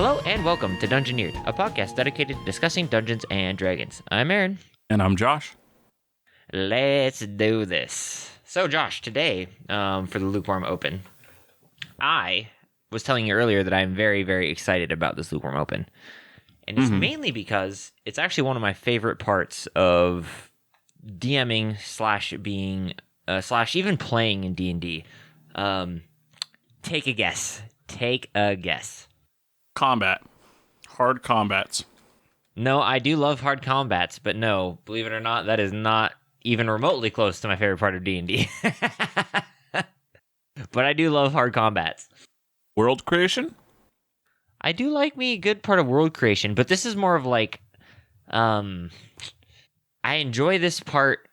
Hello and welcome to Dungeoneered, a podcast dedicated to discussing Dungeons and Dragons. I'm Aaron. And I'm Josh. Let's do this. So Josh, today, for the Lukewarm Open, I was telling you earlier that I'm very, very excited about this Lukewarm Open. And it's mainly because it's actually one of my favorite parts of DMing slash being, slash even playing in D&D. Take a guess. Take a guess. Combat. Hard combats. No, I do love hard combats, but no, believe it or not, that is not even remotely close to my favorite part of D&D. But I do love hard combats. World creation? I do like me a good part of world creation, but this is more of like, I enjoy this part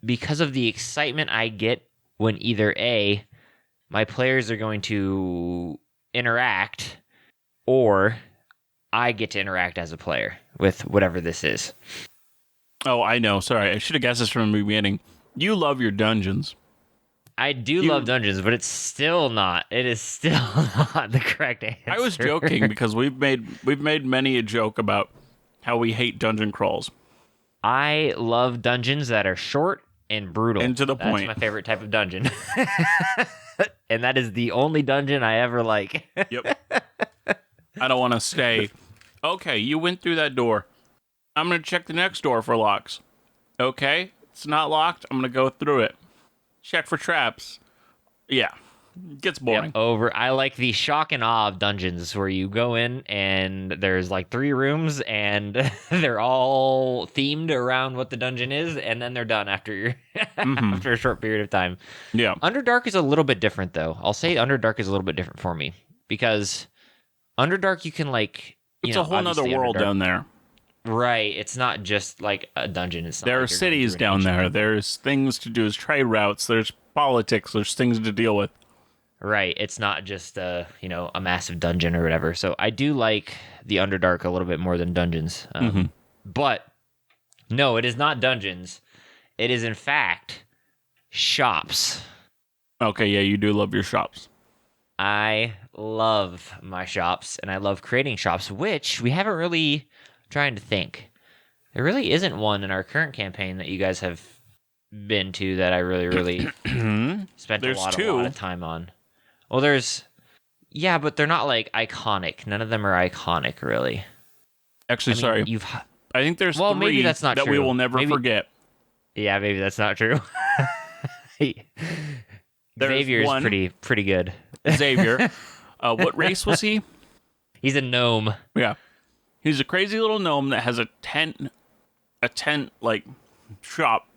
because of the excitement I get when either A, my players are going to interact, or I get to interact as a player with whatever this is. Oh, I know. Sorry, I should have guessed this from the beginning. You love your dungeons. I do love dungeons, but it's still not. It is still not the correct answer. I was joking because we've made many a joke about how we hate dungeon crawls. I love dungeons that are short and brutal. And to the point. That's my favorite type of dungeon. And that is the only dungeon I ever like. Yep. I don't want to stay. Okay, you went through that door. I'm going to check the next door for locks. Okay, it's not locked. I'm going to go through it. Check for traps. Yeah, it gets boring. Yep, I like the shock and awe of dungeons where you go in and there's like 3 rooms and they're all themed around what the dungeon is, and then they're done after after a short period of time. Yeah. Underdark is a little bit different, though. I'll say Underdark is a little bit different for me because Underdark you can it's a whole nother world Underdark, down there. Right, it's not just like a dungeon. It's not there like are you're cities down there. There's things to do. There's trade routes. There's politics. There's things to deal with. Right, it's not just a massive dungeon or whatever. So I do like the Underdark a little bit more than dungeons. But no, it is not dungeons. It is in fact shops. Okay, yeah, you do love your shops. I love my shops, and I love creating shops, which we haven't really trying to think. There really isn't one in our current campaign that you guys have been to that I really spent a lot of time on. Well, but they're not like iconic. None of them are iconic, really. Actually, sorry. I think there's 3 maybe that's not that true. we will never forget. Yeah, maybe that's not true. Xavier is pretty good. Xavier. What race was he? He's a gnome. Yeah. He's a crazy little gnome that has a tent like shop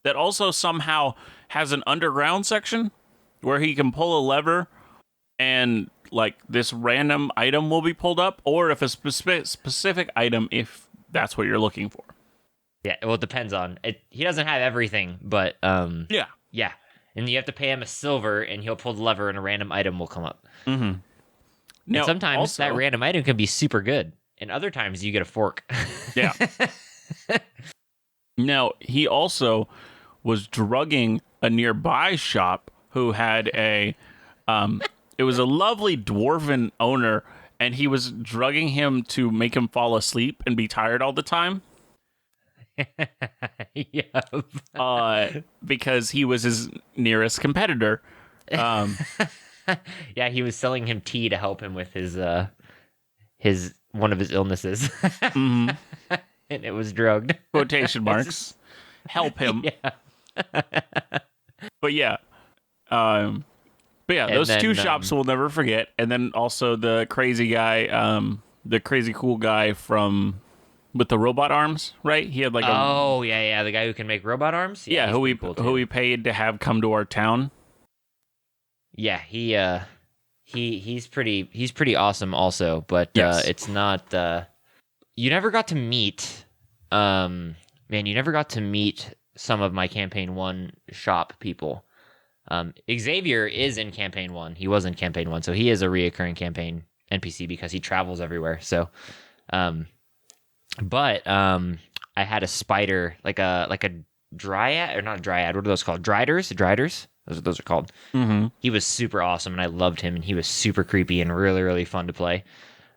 that also somehow has an underground section where he can pull a lever and like this random item will be pulled up, or if a specific item, if that's what you're looking for. Yeah, well, it depends on it. He doesn't have everything, but yeah, and you have to pay him a silver, and he'll pull the lever, and a random item will come up. Mm-hmm. Now, and sometimes that random item can be super good, and other times you get a fork. Yeah. Now, he also was drugging a nearby shop who had it was a lovely dwarven owner, and he was drugging him to make him fall asleep and be tired all the time. Yep. Because he was his nearest competitor. Yeah, he was selling him tea to help him with his one of his illnesses. Mm-hmm. And it was drugged. Quotation marks. Help him. Yeah. But yeah. Those 2 shops we'll never forget. And then also the crazy guy, the crazy cool guy with the robot arms, right? He had like the guy who can make robot arms? Yeah, who we paid to have come to our town. Yeah, he's pretty awesome also, but yes. It's not you never got to meet you never got to meet some of my campaign 1 shop people. Xavier is in campaign 1. He was in campaign 1, so he is a reoccurring campaign NPC because he travels everywhere. So but I had a spider, like a dryad, or not a dryad, what are those called? Driders? That's what those are called. Mm-hmm. He was super awesome, and I loved him, and he was super creepy and really, really fun to play.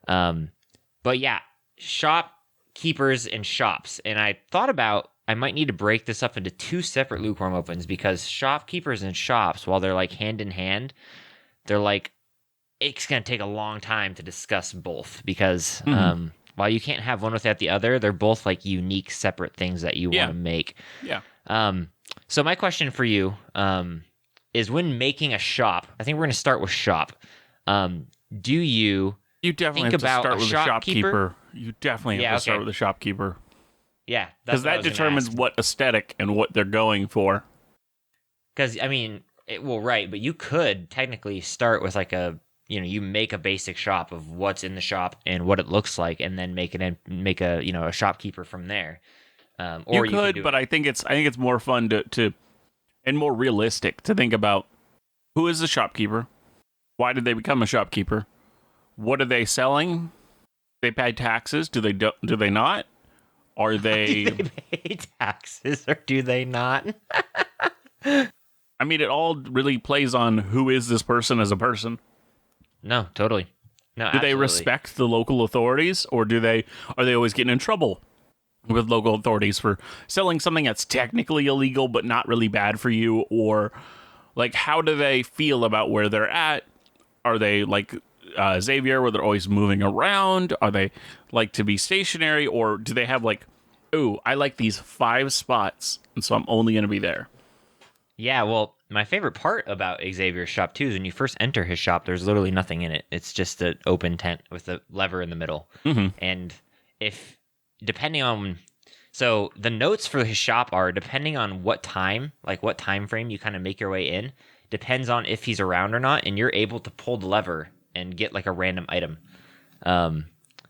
But yeah, shopkeepers and shops. And I thought about I might need to break this up into two separate lukewarm opens because shopkeepers and shops, while they're like hand in hand, they're like it's gonna take a long time to discuss both because while you can't have one without the other, they're both like unique, separate things that you want to make. Yeah. So my question for you is when making a shop, I think we're going to start with shop. Do you definitely think have to about start a with a shopkeeper. You definitely have to start with a shopkeeper. Yeah. Because that determines what aesthetic and what they're going for. Because, I mean, right, but you could technically start with like you make a basic shop of what's in the shop and what it looks like, and then make a shopkeeper from there. Or you could, but I think it's more fun to and more realistic to think about who is the shopkeeper, why did they become a shopkeeper, what are they selling, they pay taxes, do they not, are they do they pay taxes or do they not? I mean, it all really plays on who is this person as a person. No, totally. No, do absolutely. they respect the local authorities, or are they always getting in trouble with local authorities for selling something that's technically illegal but not really bad for you? Or like, how do they feel about where they're at? Are they like Xavier, where they're always moving around? Are they like to be stationary, or do they have like, ooh, I like these 5 spots and so I'm only going to be there? Yeah, well, my favorite part about Xavier's shop too is when you first enter his shop, there's literally nothing in it. It's just an open tent with a lever in the middle. And so the notes for his shop are depending on what time frame you kind of make your way in, depends on if he's around or not, and you're able to pull the lever and get like a random item.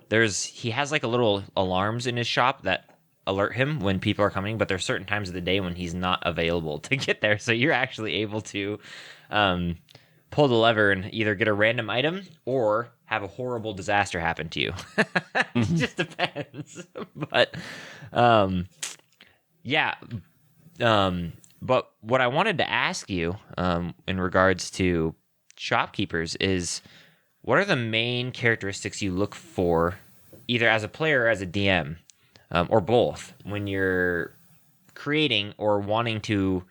He has like a little alarms in his shop that alert him when people are coming, but there's certain times of the day when he's not available to get there, so you're actually able to pull the lever and either get a random item or have a horrible disaster happen to you. It just depends. But but what I wanted to ask you in regards to shopkeepers is, what are the main characteristics you look for either as a player or as a DM, or both, when you're creating or wanting to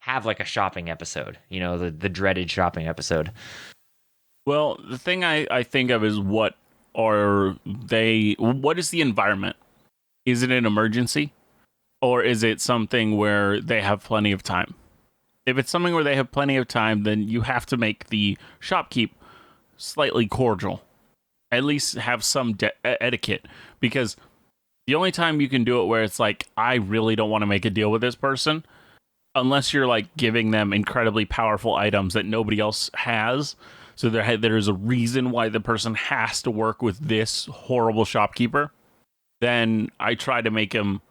have like a shopping episode, the dreaded shopping episode? Well, the thing I think of is what is the environment? Is it an emergency? Or is it something where they have plenty of time? If it's something where they have plenty of time, then you have to make the shopkeep slightly cordial. At least have some etiquette. Because the only time you can do it where it's like, I really don't want to make a deal with this person, unless you're like giving them incredibly powerful items that nobody else has. So there's a reason why the person has to work with this horrible shopkeeper. Then I try to make him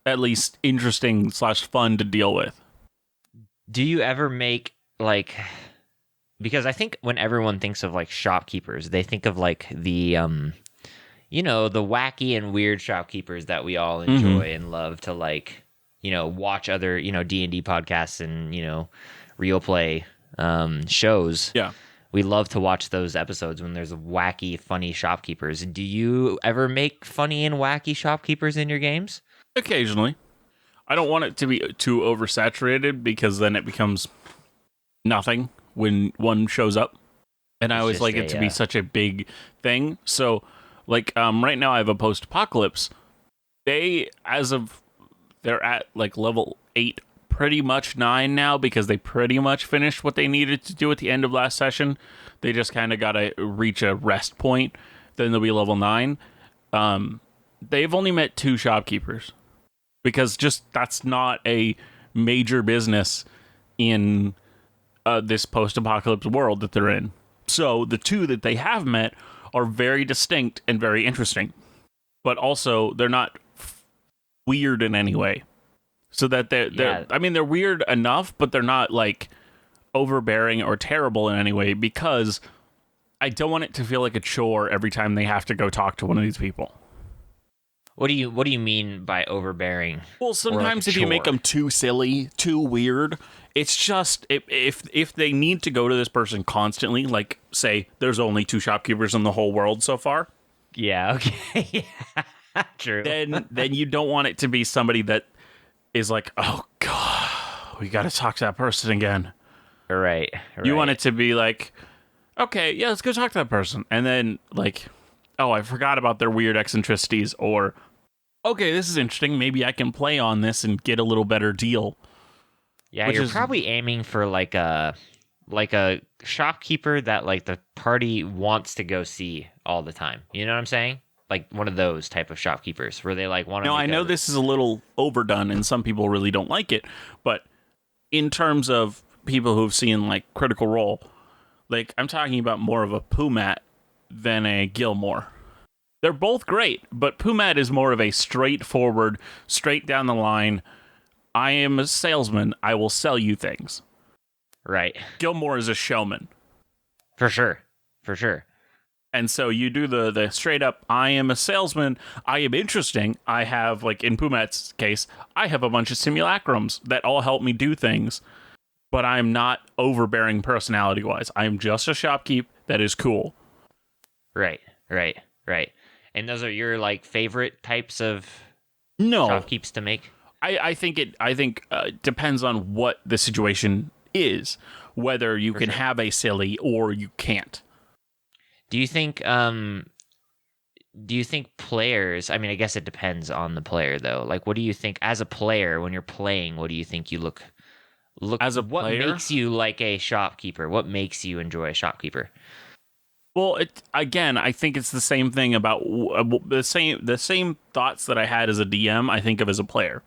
at least interesting / fun to deal with. Do you ever make like, because I think when everyone thinks of like shopkeepers, they think of like the the wacky and weird shopkeepers that we all enjoy and love to like, watch other, D&D podcasts and, real play shows. Yeah. We love to watch those episodes when there's wacky, funny shopkeepers. Do you ever make funny and wacky shopkeepers in your games? Occasionally. I don't want it to be too oversaturated because then it becomes nothing when one shows up. And I always like it to be such a big thing. So, like, right now I have a post-apocalypse. They're at, like, level 8, pretty much 9 now, because they pretty much finished what they needed to do at the end of last session. They just kind of got to reach a rest point. Then they'll be level 9. They've only met 2 shopkeepers. Because just that's not a major business in this post-apocalypse world that they're in. So the 2 that they have met are very distinct and very interesting. But also, they're not weird in any way. So that they're weird enough, but they're not like overbearing or terrible in any way, because I don't want it to feel like a chore every time they have to go talk to one of these people. What do you mean by overbearing? Well, sometimes if you make them too silly, too weird, it's just if they need to go to this person constantly, like say there's only 2 shopkeepers in the whole world so far, Yeah, okay. Yeah. True. then you don't want it to be somebody that is like, oh god, we got to talk to that person again. Right. You want Right. it to be like, okay, yeah, let's go talk to that person, and then like, oh, I forgot about their weird eccentricities, or okay, this is interesting. Maybe I can play on this and get a little better deal. Yeah, Which you're is probably aiming for like a shopkeeper that like the party wants to go see all the time. You know what I'm saying? Like one of those type of shopkeepers where they like want to now I make know a this is a little overdone, and some people really don't like it, but in terms of people who've seen like Critical Role, like I'm talking about more of a Pumat than a Gilmore. They're both great, but Pumat is more of a straightforward, straight down the line. I am a salesman. I will sell you things. right. Gilmore is a showman. For sure. For sure. And so you do the straight up, I am a salesman. I am interesting. I have, like in Pumat's case, I have a bunch of simulacrums that all help me do things, but I'm not overbearing personality wise. I am just a shopkeep that is cool. Right. Right. Right. And those are your like favorite types of No, shopkeeps to make? I think it depends on what the situation is, whether you For can sure. have a silly or you can't. Do you think players, I mean I guess it depends on the player though. Like what do you think as a player when you're playing, what do you think you look As a what player, makes you like a shopkeeper? What makes you enjoy a shopkeeper? well, I think it's the same thing about the same thoughts that I had as a DM. I think of as a player.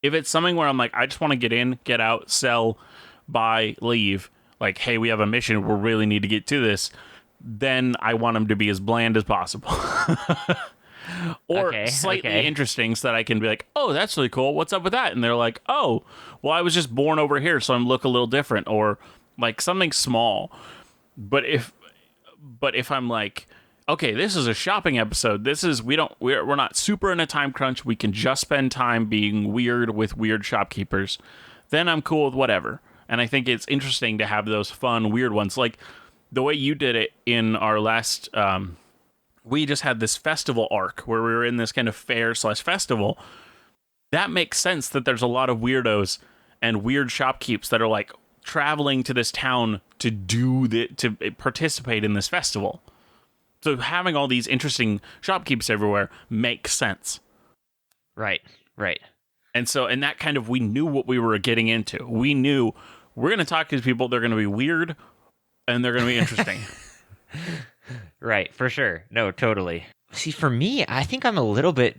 If it's something where I'm like, I just want to get in, get out, sell, buy, leave. Like, hey, we have a mission. We really need to get to this. Then I want them to be as bland as possible, or Okay, slightly okay. interesting, so that I can be like, oh, that's really cool. What's up with that? And they're like, oh, well, I was just born over here, so I'm look a little different, or like something small. But if I'm like, okay, this is a shopping episode. This is we're not super in a time crunch. We can just spend time being weird with weird shopkeepers. Then I'm cool with whatever. And I think it's interesting to have those fun weird ones, like the way you did it in our last. We just had this festival arc where we were in this kind of fair/festival. That makes sense that there's a lot of weirdos and weird shopkeeps that are like traveling to this town to to participate in this festival. So having all these interesting shopkeepers everywhere makes sense. Right. Right. And so, and that kind of, we knew what we were getting into. We knew we're going to talk to these people. They're going to be weird and they're going to be interesting. Right, for sure. No, totally. See, for me, I think I'm a little bit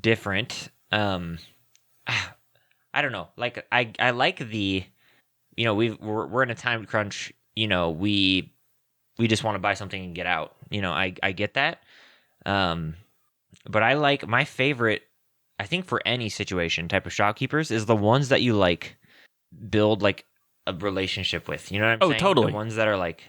different. I don't know. Like I like the we're in a time crunch, we just want to buy something and get out. I get that. But I like my favorite, I think for any situation type of shopkeepers is the ones that you like build like a relationship with. You know what I'm Oh, saying? totally. The ones that are like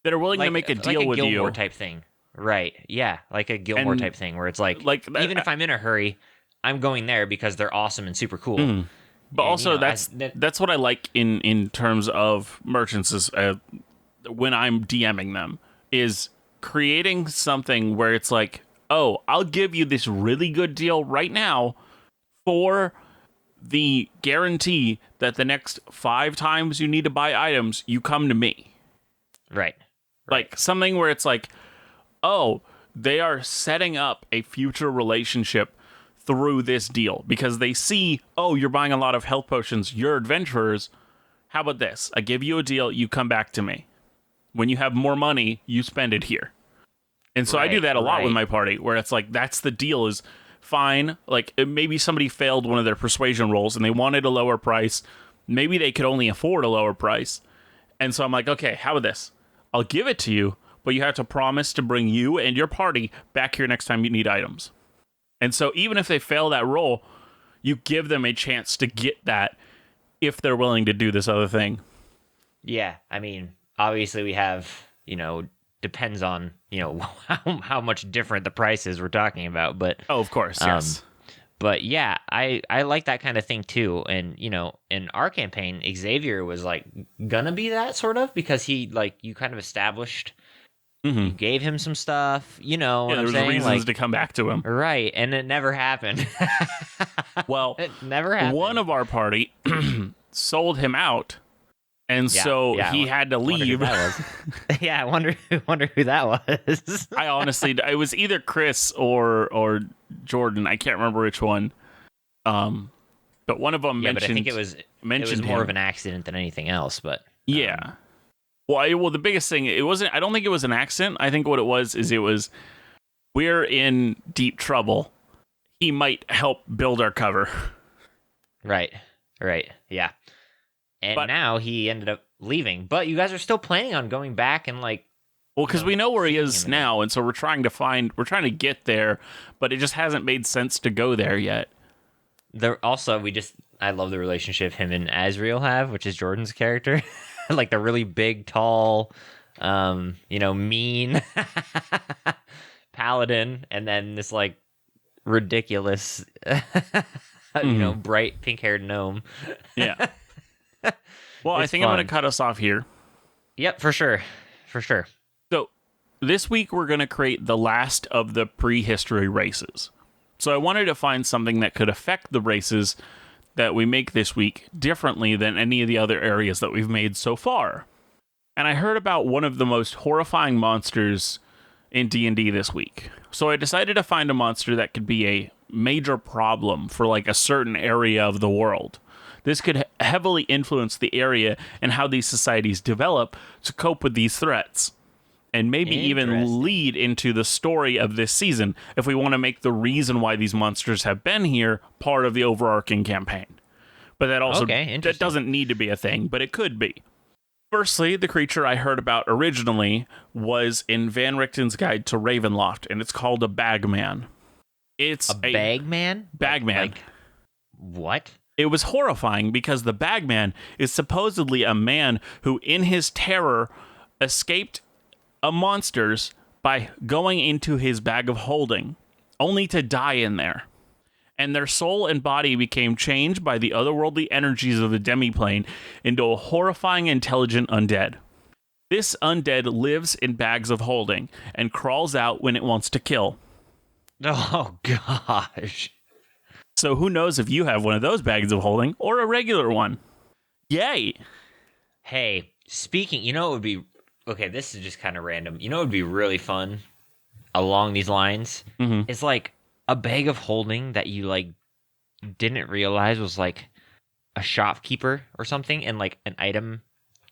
That are willing to make a deal like a with Gilmore you. type thing. Right. Yeah, like a Gilmore And type thing where it's like that, even if I'm in a hurry, I'm going there because they're awesome and super cool. but And, also that's what I like in terms of merchants is when I'm DMing them is creating something where it's like, oh, I'll give you this really good deal right now for the guarantee that the next 5 times you need to buy items, you come to me. Right. Like something where it's like, oh, they are setting up a future relationship through this deal because they see, oh, you're buying a lot of health potions, you're adventurers. How about this? I give you a deal, you come back to me. When you have more money, you spend it here. And so I do that a lot with my party, where it's like, that's the deal is fine. Like maybe somebody failed one of their persuasion rolls and they wanted a lower price. Maybe they could only afford a lower price. And so I'm like, okay, how about this? I'll give it to you, but you have to promise to bring you and your party back here next time you need items. And so even if they fail that roll, you give them a chance to get that if they're willing to do this other thing. Yeah, I mean, obviously we have, depends on, how much different the prices we're talking about, but Oh, of course, yes. But yeah, I like that kind of thing too. And, in our campaign, Xavier was like gonna be that sort of because he like you kind of established You gave him some stuff. You know what Yeah, there I'm was saying? reasons Like, to come back to him. right, and it never happened. Well, It never happened. one of our party sold him out, and so yeah, he had to wonder who leave. that was. Yeah, I wonder who that was. I honestly, it was either Chris or Jordan. I can't remember which one. But one of them Yeah, mentioned. but I think it was more him. of an accident than anything else. But Yeah. Well, the biggest thing, it wasn't. I don't think it was an accident. I think what it was is we're in deep trouble. He might help build our cover. right, yeah. And now he ended up leaving. But you guys are still planning on going back and like. Well, because we know where he seeing is him now, and so we're trying to get there, but it just hasn't made sense to go there yet. Also, I love the relationship him and Azriel have, which is Jordan's character. Like the really big, tall, mean paladin, and then this like ridiculous, bright pink-haired gnome. Yeah. Well, I think I'm going to cut us off here. Yep, for sure. So, this week we're going to create the last of the prehistory races. So, I wanted to find something that could affect the races that we make this week differently than any of the other areas that we've made so far. And I heard about one of the most horrifying monsters in D&D this week. So, I decided to find a monster that could be a major problem for like a certain area of the world. This could heavily influence the area and how these societies develop to cope with these threats. And maybe even lead into the story of this season if we want to make the reason why these monsters have been here part of the overarching campaign. But that also that doesn't need to be a thing, but it could be. Firstly, the creature I heard about originally was in Van Richten's Guide to Ravenloft, and it's called a bagman. It's a bagman? Bagman. Like, what? It was horrifying because the bagman is supposedly a man who, in his terror, escaped monsters by going into his bag of holding, only to die in there. And their soul and body became changed by the otherworldly energies of the demiplane into a horrifying, intelligent undead. This undead lives in bags of holding and crawls out when it wants to kill. Oh, gosh. So who knows if you have one of those bags of holding or a regular one. Yay! Hey, speaking, it would be... Okay, this is just kind of random. It would be really fun along these lines. Mm-hmm. It's like a bag of holding that you, like, didn't realize was, like, a shopkeeper or something, and, like, an item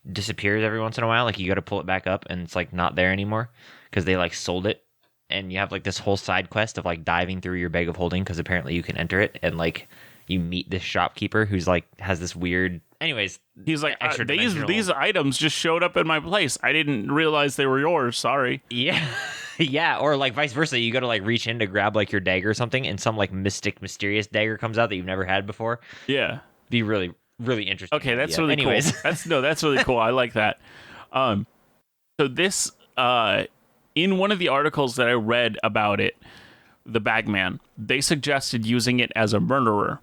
disappears every once in a while. Like, you got to pull it back up, and it's, like, not there anymore because they, like, sold it. And you have, like, this whole side quest of, like, diving through your bag of holding because apparently you can enter it. And, like, you meet this shopkeeper who's, like, has this weird... Anyways, he's like, these items just showed up in my place. I didn't realize they were yours. Sorry. Yeah. Yeah, or, like, vice versa. You go to, like, reach in to grab, like, your dagger or something, and some, like, mysterious dagger comes out that you've never had before. Yeah. Be really, really interesting. Okay, that's really cool. That's really cool. I like that. So this... in one of the articles that I read about it, the Bagman, they suggested using it as a murderer,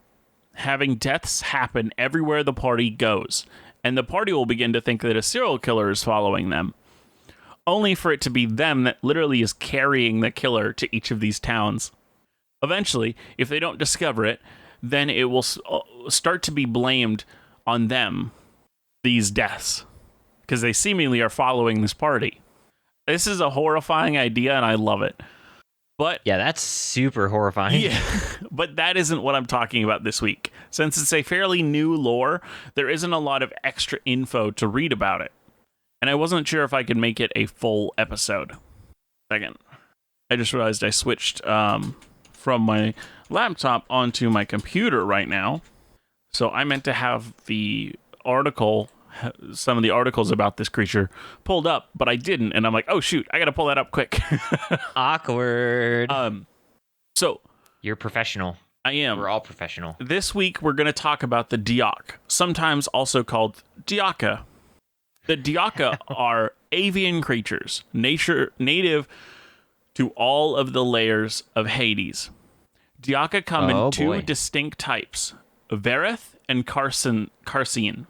having deaths happen everywhere the party goes, and the party will begin to think that a serial killer is following them, only for it to be them that literally is carrying the killer to each of these towns. Eventually, if they don't discover it, then it will start to be blamed on them, these deaths, because they seemingly are following this party. This is a horrifying idea, and I love it. But yeah, that's super horrifying. Yeah, but that isn't what I'm talking about this week. Since it's a fairly new lore, there isn't a lot of extra info to read about it. And I wasn't sure if I could make it a full episode. Second. I just realized I switched from my laptop onto my computer right now. So I meant to have some of the articles about this creature pulled up, but I didn't, and I'm like, oh shoot, I gotta pull that up quick. Awkward. So you're professional. I am. We're all professional. This week we're gonna talk about the Diakka, sometimes also called Diakka. The Diakka are avian creatures, native to all of the layers of Hades. Diakka come in two distinct types, Verith and Carcine.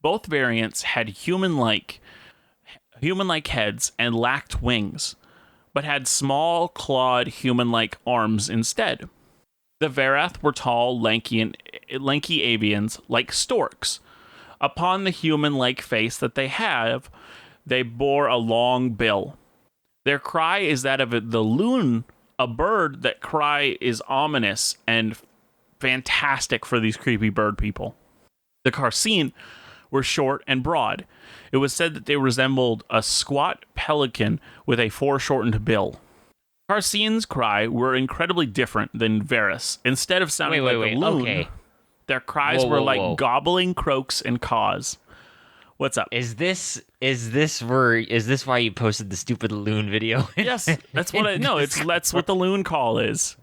Both variants had human-like human-like heads and lacked wings, but had small, clawed, human-like arms instead. The Verath were tall, lanky avians like storks. Upon the human-like face that they have, they bore a long bill. Their cry is that of the loon, a bird that cry is ominous and fantastic for these creepy bird people. The Carcine were short and broad. It was said that they resembled a squat pelican with a foreshortened bill. Carcine's cry were incredibly different than Varus. Instead of sounding like a loon, okay. their cries were like gobbling croaks and caws. What's up? Is this why you posted the stupid loon video? Yes, that's what that's what the loon call is.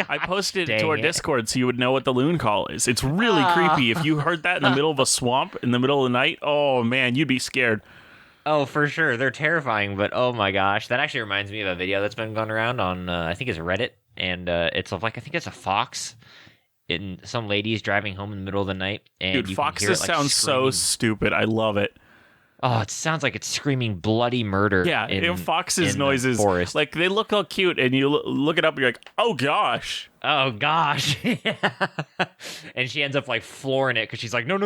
I posted it to our Discord so you would know what the loon call is. It's really creepy. If you heard that in the middle of a swamp in the middle of the night, oh man, you'd be scared. Oh, for sure. They're terrifying, but oh my gosh. That actually reminds me of a video that's been going around on, I think it's Reddit, and it's like, I think it's a fox, and some lady's driving home in the middle of the night, and dude, foxes sound so stupid. I love it. Oh, it sounds like it's screaming bloody murder. Yeah, foxes' noises, like, they look all cute, and you look it up, and you're like, oh gosh. Oh gosh. And she ends up like flooring it because she's like, no.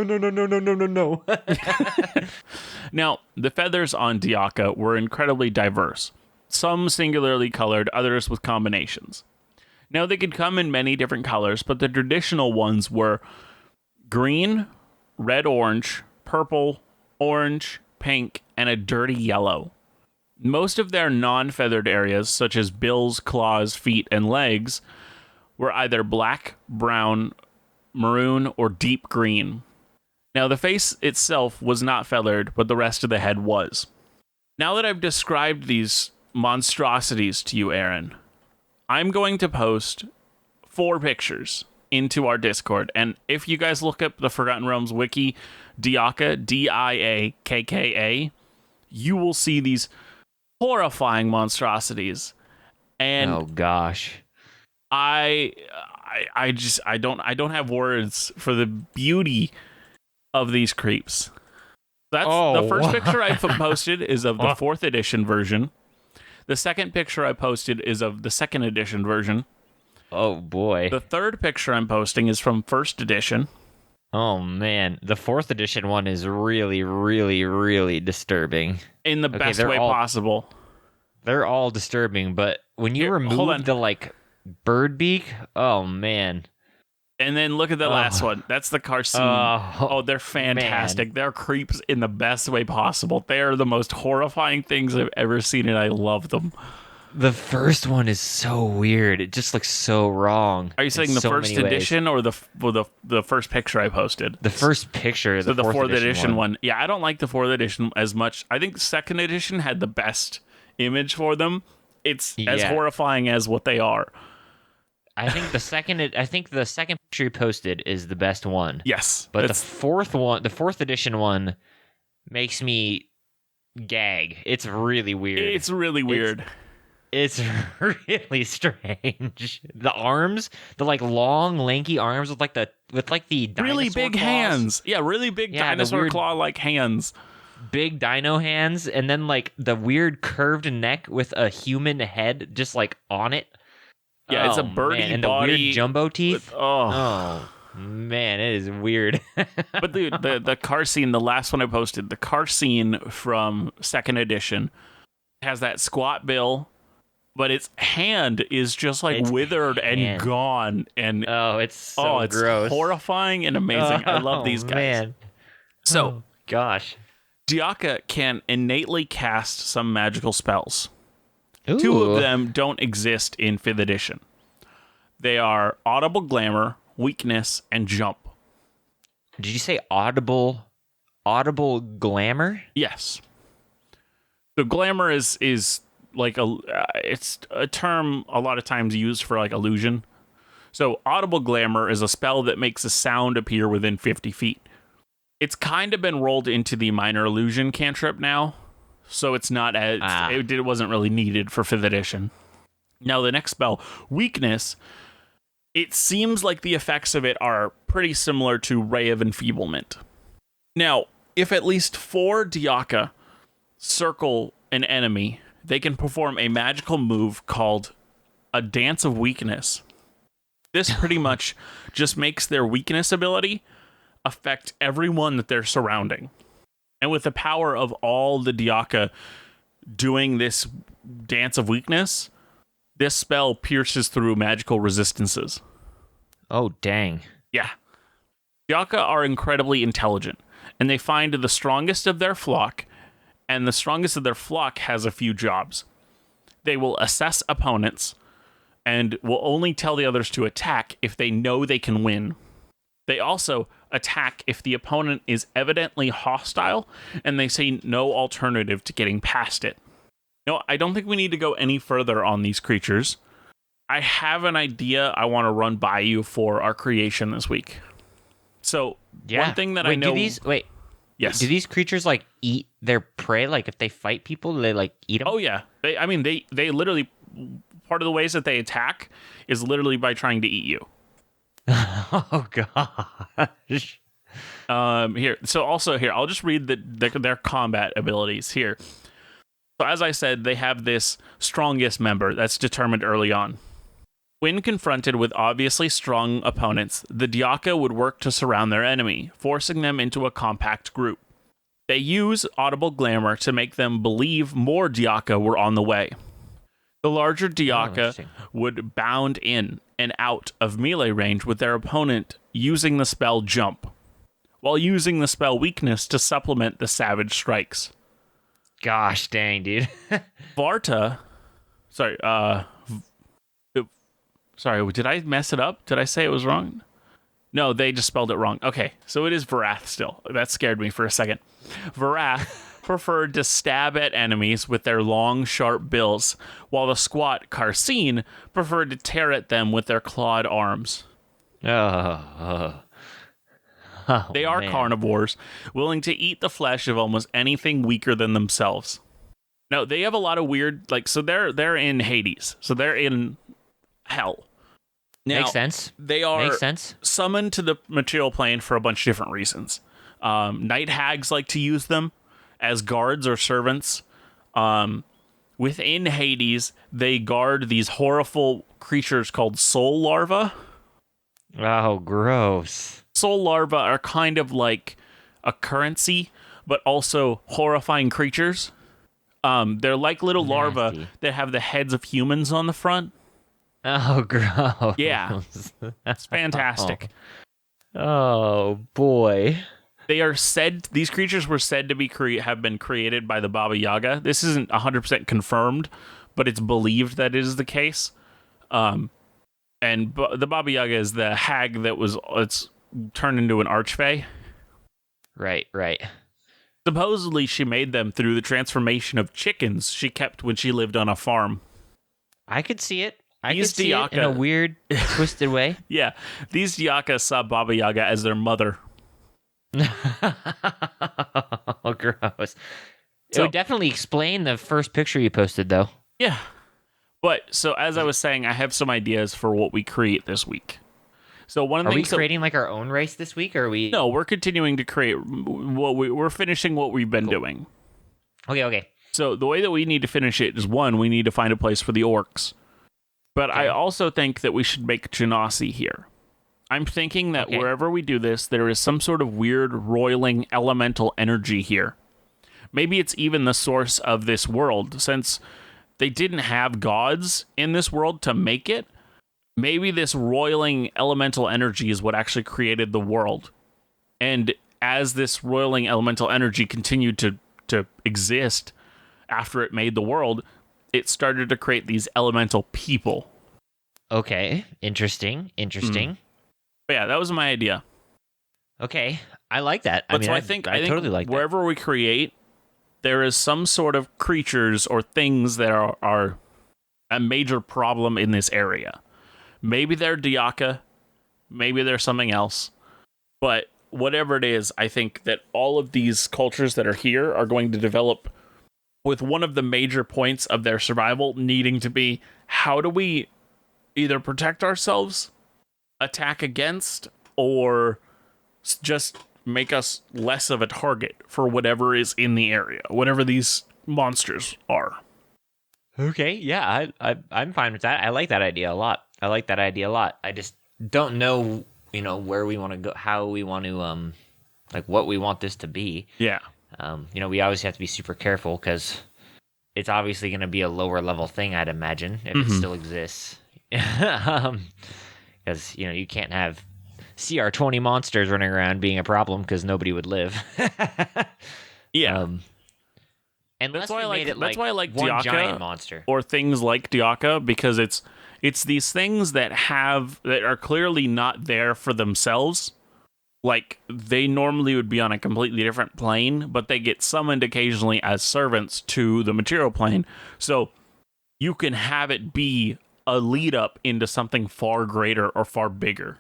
Now, the feathers on Diakka were incredibly diverse. Some singularly colored, others with combinations. Now, they could come in many different colors, but the traditional ones were green, red-orange, purple, orange, pink, and a dirty yellow. Most of their non-feathered areas, such as bills, claws, feet, and legs, were either black, brown, maroon, or deep green. Now, the face itself was not feathered, but the rest of the head was. Now that I've described these monstrosities to you, Aaron, I'm going to post 4 pictures into our Discord, and if you guys look up the Forgotten Realms wiki, Diakka, Diakka, you will see these horrifying monstrosities. And oh gosh, I don't have words for the beauty of these creeps. That's the first picture I posted is of the 4th edition version. The second picture I posted is of the 2nd edition version. Oh boy. The third picture I'm posting is from 1st edition. Oh man, the 4th edition one is really, really, really disturbing. In the best way possible. They're all disturbing, but when you remove the like bird beak, oh man. And then look at the last one. That's the Carcine. They're fantastic. Man. They're creeps in the best way possible. They are the most horrifying things I've ever seen, and I love them. The first one is so weird. It just looks so wrong. Are you saying the first edition or the first picture I posted? The first picture. So the 4th edition one. Yeah, I don't like the 4th edition as much. I think 2nd edition had the best image for them. It's as horrifying as what they are. I think the second picture you posted is the best one. Yes, but the 4th edition one makes me gag. It's really weird. It's really weird. It's really strange. The arms, the like long, lanky arms with like the dinosaur really big claws. Hands. Yeah, really big dinosaur claw-like hands. Big dino hands, and then like the weird curved neck with a human head just like on it. Yeah, it's a birdie man. And body. The weird jumbo teeth. Oh man, it is weird. But dude, the Carcine, the last one I posted, the Carcine from 2nd edition, has that squat bill, but its hand is just like withered and gone. And it's so it's gross. Horrifying and amazing. I love these guys. Man. So, gosh. Diakka can innately cast some magical spells. Ooh. 2 of them don't exist in 5th edition. They are Audible Glamour, Weakness, and Jump. Did you say audible glamour? Yes. So glamour is like it's a term a lot of times used for like illusion. So Audible Glamour is a spell that makes a sound appear within 50 feet. It's kind of been rolled into the Minor Illusion cantrip now. So it's not as it wasn't really needed for 5th edition. Now the next spell, Weakness, it seems like the effects of it are pretty similar to Ray of Enfeeblement. Now, if at least 4 Diakka circle an enemy, they can perform a magical move called a Dance of Weakness. This pretty much just makes their weakness ability affect everyone that they're surrounding. And with the power of all the Diakka doing this Dance of Weakness, this spell pierces through magical resistances. Oh, dang. Yeah. Diakka are incredibly intelligent, and they find the strongest of their flock, and the strongest of their flock has a few jobs. They will assess opponents, and will only tell the others to attack if they know they can win. They also attack if the opponent is evidently hostile, and they see no alternative to getting past it. No, I don't think we need to go any further on these creatures. I have an idea I want to run by you for our creation this week. So, one thing that I know... Yes. Do these creatures, like, eat their prey? Like, if they fight people, do they, like, eat them? Oh, yeah. They literally... Part of the ways that they attack is literally by trying to eat you. Oh, gosh. Here. So, also here, I'll just read their combat abilities here. So, as I said, they have this strongest member that's determined early on. When confronted with obviously strong opponents, the Diakka would work to surround their enemy, forcing them into a compact group. They use audible glamour to make them believe more Diakka were on the way. The larger Diakka would bound in and out of melee range with their opponent using the spell Jump, while using the spell Weakness to supplement the savage strikes. Gosh dang, dude. Varta... Sorry, did I mess it up? Did I say it was wrong? No, they just spelled it wrong. Okay, so it is Varath still. That scared me for a second. Varath preferred to stab at enemies with their long, sharp bills, while the squat Karseen preferred to tear at them with their clawed arms. They are carnivores, willing to eat the flesh of almost anything weaker than themselves. Now, they have a lot of weird, so they're in Hades, so they're in hell. Now, Makes sense. They are summoned to the material plane for a bunch of different reasons. Night hags like to use them as guards or servants. Within Hades, they guard these horrible creatures called soul larvae. Oh, gross. Soul larvae are kind of like a currency, but also horrifying creatures. They're like little larvae that have the heads of humans on the front. Oh, gross. Yeah. That's fantastic. Oh, boy. These creatures were said to have been created by the Baba Yaga. This isn't 100% confirmed, but it's believed that it is the case. And the Baba Yaga is the hag it's turned into an archfey. Right. Supposedly, she made them through the transformation of chickens she kept when she lived on a farm. I could see it. I could see it in a weird, twisted way. Yeah, these Diakka saw Baba Yaga as their mother. Oh, gross. It would definitely explain the first picture you posted, though. Yeah. But, so as I was saying, I have some ideas for what we create this week. So one of the things... Are we creating like our own race this week, or are we... No, we're continuing to create we're finishing what we've been doing. Okay. So the way that we need to finish it is, one, we need to find a place for the orcs. But I also think that we should make genasi here. I'm thinking that wherever we do this, there is some sort of weird roiling elemental energy here. Maybe it's even the source of this world, since they didn't have gods in this world to make it. Maybe this roiling elemental energy is what actually created the world. And as this roiling elemental energy continued to exist after it made the world, it started to create these elemental people. Okay, interesting. But yeah, that was my idea. Okay, I like that. I think totally like that. Wherever we create, there is some sort of creatures or things that are a major problem in this area. Maybe they're Diakka, maybe they're something else, but whatever it is, I think that all of these cultures that are here are going to develop with one of the major points of their survival needing to be, how do we either protect ourselves, attack against, or just make us less of a target for whatever is in the area, whatever these monsters are. Okay, yeah, I'm fine with that. I like that idea a lot. I just don't know, where we want to go, how we want to, like what we want this to be. Yeah. We always have to be super careful because it's obviously going to be a lower level thing, I'd imagine, if it still exists. Because you can't have CR20 monsters running around being a problem because nobody would live. Yeah. Unless we made it that's why I like one Diakka giant monster. or things like Diakka, because it's these things that are clearly not there for themselves. Like, they normally would be on a completely different plane, but they get summoned occasionally as servants to the material plane. So you can have it be a lead up into something far greater or far bigger.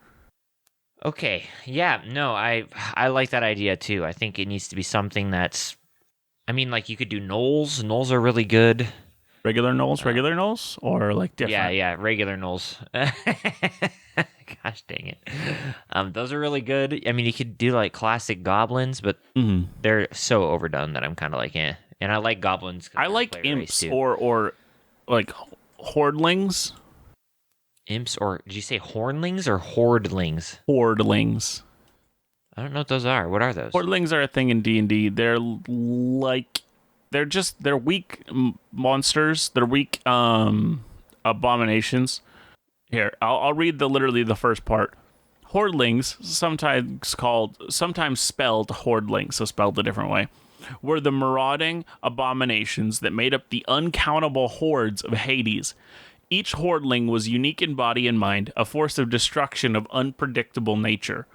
Okay, yeah, no, I like that idea too. I think it needs to be something that's, like you could do gnolls. Gnolls are really good. Regular gnolls, or like different? Yeah, regular gnolls. Gosh dang it. Those are really good. You could do like classic goblins, but they're so overdone that I'm kind of like, eh. And I like goblins. I like imps or like hordlings. Imps, or did you say hornlings or hordelings? Hordlings. I don't know what those are. What are those? Hordlings are a thing in D&D. They're weak monsters. They're weak abominations. Here, I'll read literally the first part. Hordlings, sometimes spelled hordlings, so spelled a different way, were the marauding abominations that made up the uncountable hordes of Hades. Each hordling was unique in body and mind, a force of destruction of unpredictable nature.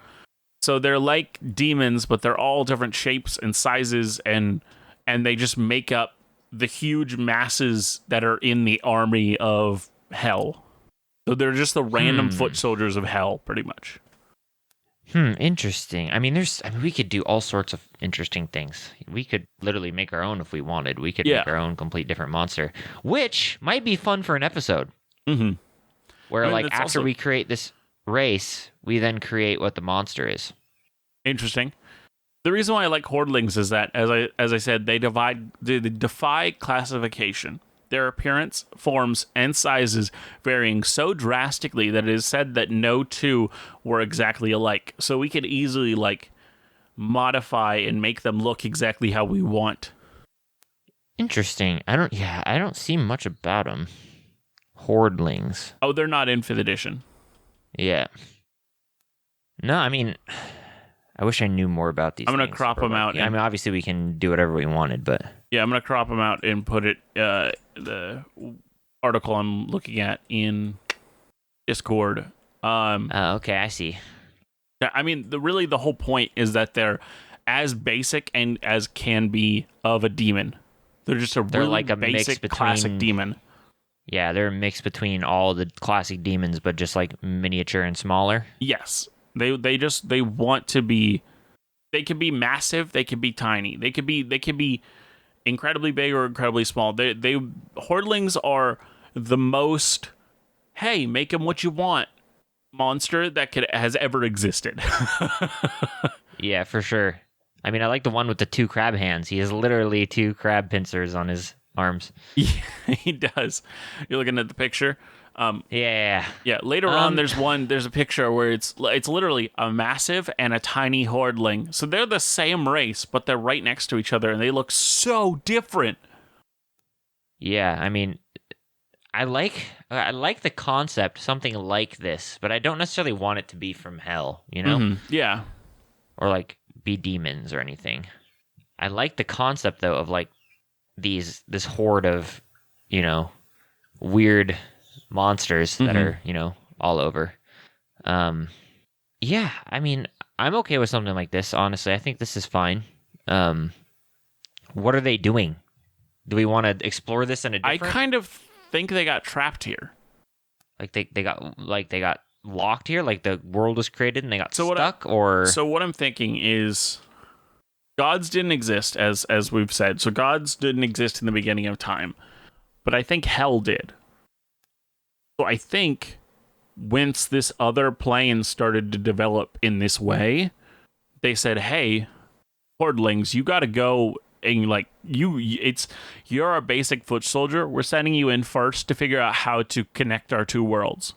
So they're like demons, but they're all different shapes and sizes, and they just make up the huge masses that are in the army of hell. So they're just the random foot soldiers of hell, pretty much. Interesting. We could do all sorts of interesting things. We could literally make our own if we wanted. We could make our own complete different monster, which might be fun for an episode. Mm-hmm. Where, after we create this race, we then create what the monster is. Interesting. The reason why I like hordlings is that, as I said, they defy classification. Their appearance, forms, and sizes varying so drastically that it is said that no two were exactly alike. So we could easily modify and make them look exactly how we want. Interesting. I don't see much about them. Hordlings. Oh, they're not in 5th edition. Yeah. No, I wish I knew more about these. I'm going to crop them out. Obviously we can do whatever we wanted, but... Yeah, I'm going to crop them out and put it, the article I'm looking at, in Discord. Okay, I see. The whole point is that they're as basic and as can be of a demon. They're just really like a basic, classic demon. Yeah, they're a mix between all the classic demons, but just like miniature and smaller. Yes. They want to be. They can be massive. They can be tiny. They could be incredibly big or incredibly small. Hordlings are the most. Hey, make them what you want. Monster that has ever existed. Yeah, for sure. I like the one with the 2 crab hands. He has literally 2 crab pincers on his arms. Yeah, he does. You're looking at the picture. Yeah. Later on, there's a picture where it's literally a massive and a tiny hordling. So they're the same race, but they're right next to each other, and they look so different. Yeah, I like the concept, something like this, but I don't necessarily want it to be from hell, Mm-hmm. Yeah. Or be demons or anything. I like the concept though of this horde of, weird monsters that are, all over. Yeah, I'm okay with something like this, honestly. I think this is fine. What are they doing? Do we want to explore this in a different... I kind of think they got trapped here. They got locked here? Like the world was created and they got stuck? So what I'm thinking is gods didn't exist, as we've said. So gods didn't exist in the beginning of time. But I think hell did. So I think once this other plane started to develop in this way, they said, hey, hordlings, you got to go and you're a basic foot soldier. We're sending you in first to figure out how to connect our two worlds.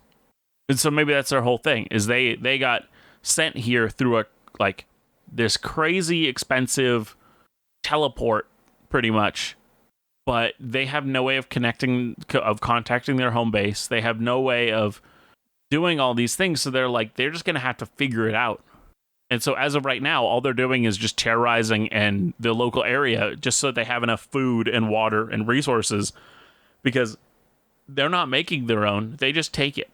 And so maybe that's their whole thing, is they got sent here through this crazy expensive teleport, pretty much, but they have no way of contacting their home base. They have no way of doing all these things, so they're just gonna have to figure it out. And so as of right now, all they're doing is just terrorizing and the local area just so that they have enough food and water and resources, because they're not making their own. They just take it.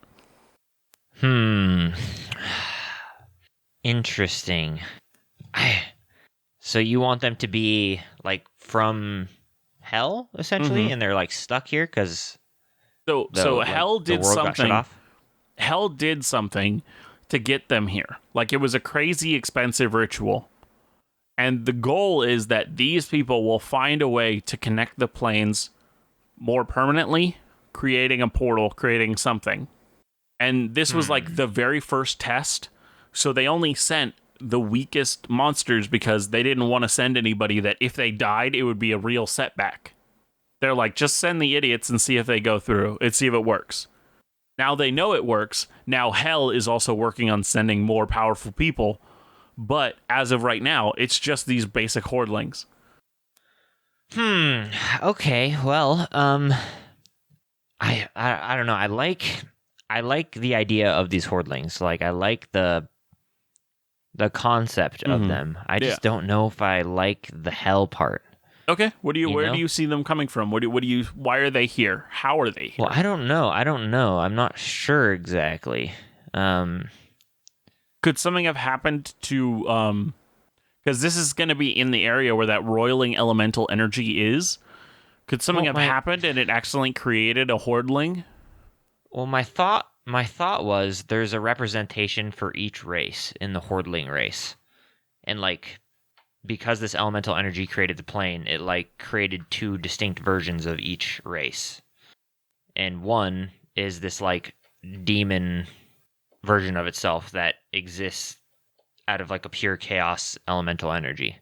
Interesting. So you want them to be like from hell, essentially, and they're like stuck here because hell did the world got shut something. off? Hell did something to get them here. Like, it was a crazy expensive ritual. And the goal is that these people will find a way to connect the planes more permanently, creating a portal, creating something. And this was like the very first test. So they only sent the weakest monsters because they didn't want to send anybody that if they died, it would be a real setback. They're like, just send the idiots and see if they go through and see if it works. Now they know it works. Now Hell is also working on sending more powerful people. But as of right now, it's just these basic hordlings. Okay. Well, I don't know. I like the idea of these hordlings. Like, I like the concept of them. I just don't know if I like the hell part. Okay. Where do you see them coming from? Why are they here? How are they here? Well, I don't know. I'm not sure exactly. Could something have happened to because this is going to be in the area where that roiling elemental energy is. Could something have happened and it accidentally created a hordling? Well, my thought was there's a representation for each race in the hordling race. And like, because this elemental energy created the plane, it like created two distinct versions of each race. And one is this like demon version of itself that exists out of like a pure chaos elemental energy.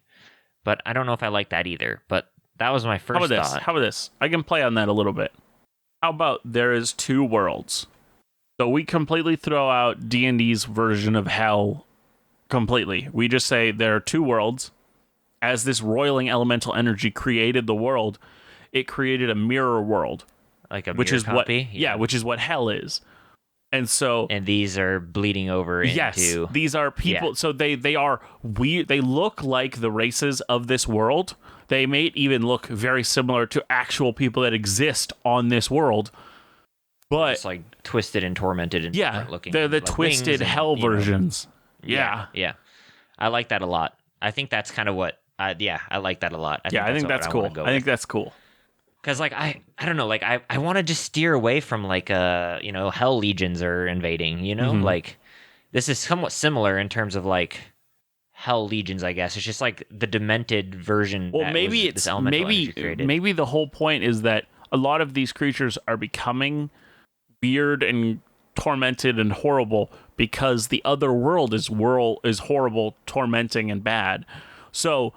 But I don't know if I like that either. But that was my first thought. How about this? I can play on that a little bit. How about there is two worlds? So we completely throw out D&D's version of hell completely. We just say there are two worlds. As this roiling elemental energy created the world, it created a mirror world. Like a mirror copy? Which is what hell is. And so, and these are bleeding over into... Yes, these are people. Yeah. So they are weird. They look like the races of this world. They may even look very similar to actual people that exist on this world. But it's like twisted and tormented and different looking. They're the like twisted hell versions. Yeah. I like that a lot. I think that's kind of what... I like that a lot. I think that's cool. I think that's cool. Because, like, I don't know, like, I want to just steer away from, like, hell legions are invading, you know? Like, this is somewhat similar in terms of, like, hell legions, I guess. It's just, like, the demented version this elemental energy created. Maybe the whole point is that a lot of these creatures are becoming weird and tormented and horrible because the other world is horrible, tormenting, and bad. So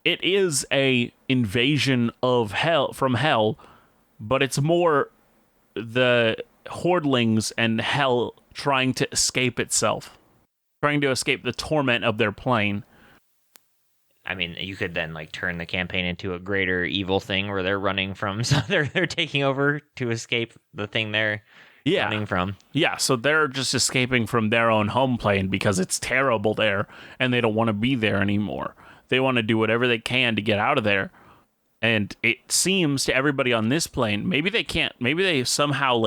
it is a invasion of hell from hell, but it's more the hordlings and hell trying to escape itself, trying to escape the torment of their plane. I mean, you could then like turn the campaign into a greater evil thing where they're running from, so they're taking over to escape the thing they're running from. Yeah, so they're just escaping from their own home plane because it's terrible there, and they don't want to be there anymore. They want to do whatever they can to get out of there. And it seems to everybody on this plane, maybe they can't, maybe they somehow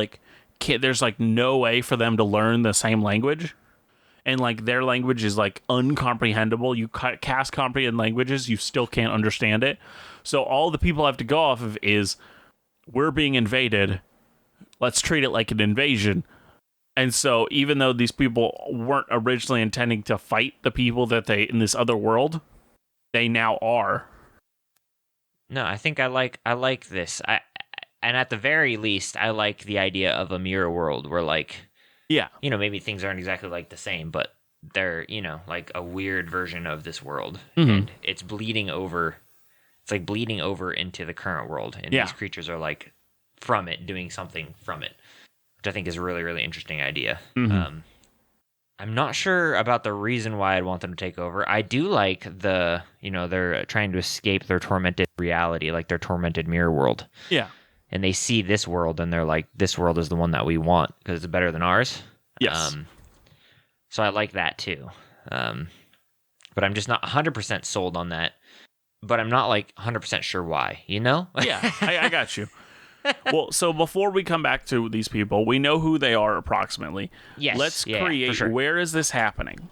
there's like no way for them to learn the same language. And like their language is like uncomprehendable. You cast comprehend languages, you still can't understand it. So all the people have to go off of is, we're being invaded. Let's treat it like an invasion. And so even though these people weren't originally intending to fight the people that in this other world, they now are. No, I think I like this. And at the very least, I like the idea of a mirror world where maybe things aren't exactly like the same, but they're, like a weird version of this world. And it's bleeding over. It's like bleeding over into the current world, and Yeah. these creatures are like from it, doing something from it, which I think is a really, really interesting idea. Mhm. I'm not sure about the reason why I'd want them to take over. I do like they're trying to escape their tormented reality, like their tormented mirror world. Yeah. And they see this world and they're like, this world is the one that we want because it's better than ours. Yes. So I like that too. But I'm just not 100% sold on that. But I'm not like 100% sure why, you know? Yeah, I got you. Well, so before we come back to these people, we know who they are approximately. Yes. Let's yeah, create, for sure. where is this happening?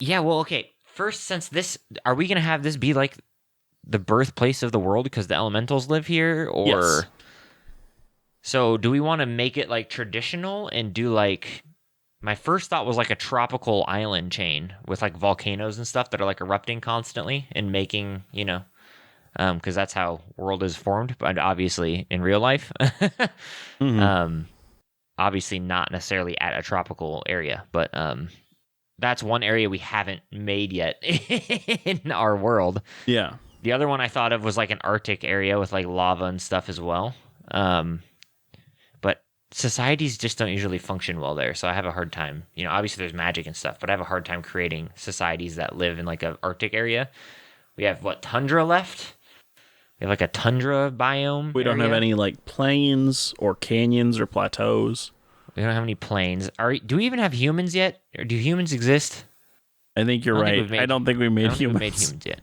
Yeah, well, okay. First, are we going to have this be like the birthplace of the world because the elementals live here? Or. Yes. So do we want to make it like traditional and do like. My first thought was like a tropical island chain with like volcanoes and stuff that are like erupting constantly and making, because that's how world is formed, but obviously in real life. Mhm. Obviously not necessarily at a tropical area, but that's one area we haven't made yet in our world. Yeah. The other one I thought of was like an Arctic area with like lava and stuff as well. But societies just don't usually function well there, so I have a hard time. Obviously there's magic and stuff, but I have a hard time creating societies that live in like an Arctic area. We have tundra left? We have like a tundra biome. We don't have any like plains or canyons or plateaus. We don't have any plains. Do we even have humans yet? Or do humans exist? I think you're right. I don't think we made humans. Yet.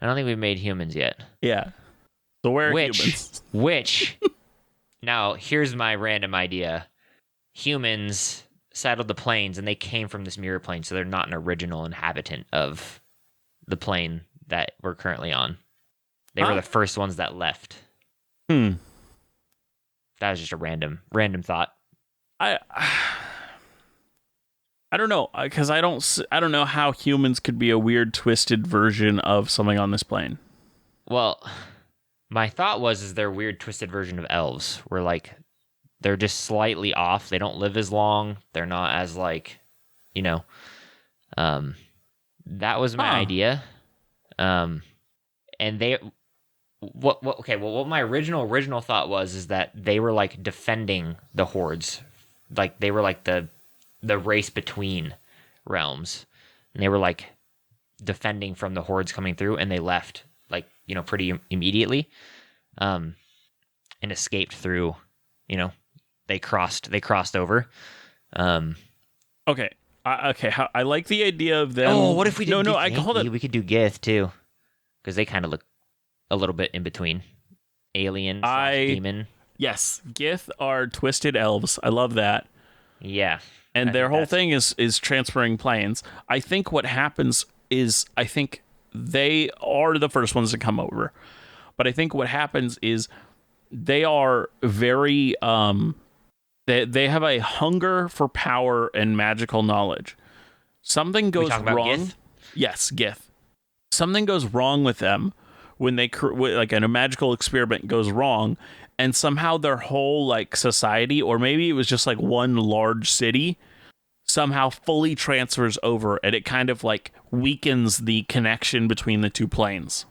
I don't think we've made humans yet. Yeah. So where are humans? Which now here's my random idea. Humans settled the plains and they came from this mirror plane, so they're not an original inhabitant of the plane that we're currently on. They were the first ones that left. That was just a random thought. I don't know, because I don't know how humans could be a weird twisted version of something on this plane. Well, my thought is they're a weird twisted version of elves, where like they're just slightly off. They don't live as long. They're not as like, that was my idea. And they what my original thought is that they were like defending the hordes. Like they were like the race between realms, and they were like defending from the hordes coming through, and they left like pretty immediately, and escaped through. They crossed over. Okay. I like the idea of them. Oh, what if we did? No, I called it. We could do Gith too, because they kind of look a little bit in between alien demon. Yes, Gith are twisted elves. I love that. Yeah. And their whole thing is transferring planes. I think what happens is they are the first ones to come over. But I think what happens is they are very they have a hunger for power and magical knowledge. Something goes wrong. Gith? Yes, Gith. Something goes wrong with them when they like a magical experiment goes wrong, and somehow their whole like society, or maybe it was just like one large city, somehow fully transfers over, and it kind of like weakens the connection between the two planes.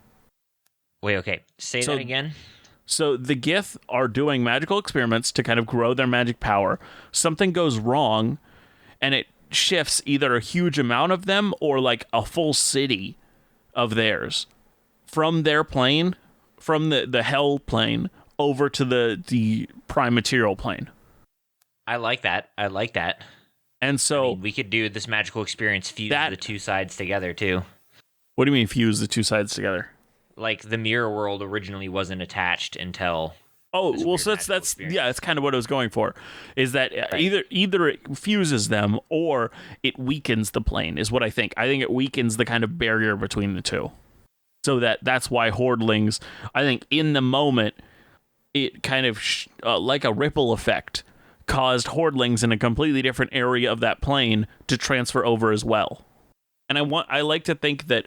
Wait, okay. Say that again. So the Gith are doing magical experiments to kind of grow their magic power. Something goes wrong, and it shifts either a huge amount of them or like a full city of theirs from their plane, from the hell plane, over to the prime material plane. I like that. And so we could do this magical experience, fuse the two sides together too. What do you mean fuse the two sides together? Like the mirror world originally wasn't attached until. Oh, well, so that's kind of what I was going for. Is that right. either it fuses them or it weakens the plane, is what I think. I think it weakens the kind of barrier between the two. So that's why Hordlings, I think in the moment, it kind of like a ripple effect caused Hordlings in a completely different area of that plane to transfer over as well. And I like to think that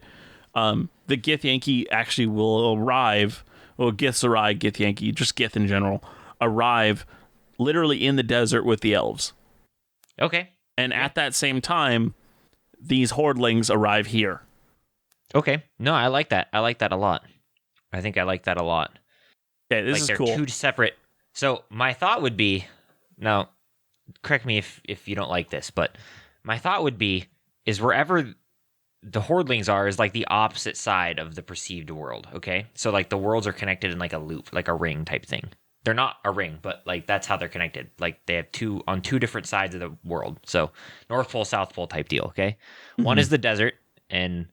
the Gith Yankee actually will arrive, or Githzerai, Gith Yankee, just Gith in general, arrive literally in the desert with the elves. Okay. And at that same time, these Hordlings arrive here. Okay. No, I like that. I like that a lot. I think I like that a lot. Okay, this Like is they're cool. two separate. So my thought would be, now, correct me if you don't like this, but my thought would be is wherever the hordlings are is like the opposite side of the perceived world. Okay, so like the worlds are connected in like a loop, like a ring type thing. They're not a ring, but like that's how they're connected. Like they have two different sides of the world. So North Pole, South Pole type deal. Okay, one is the desert, and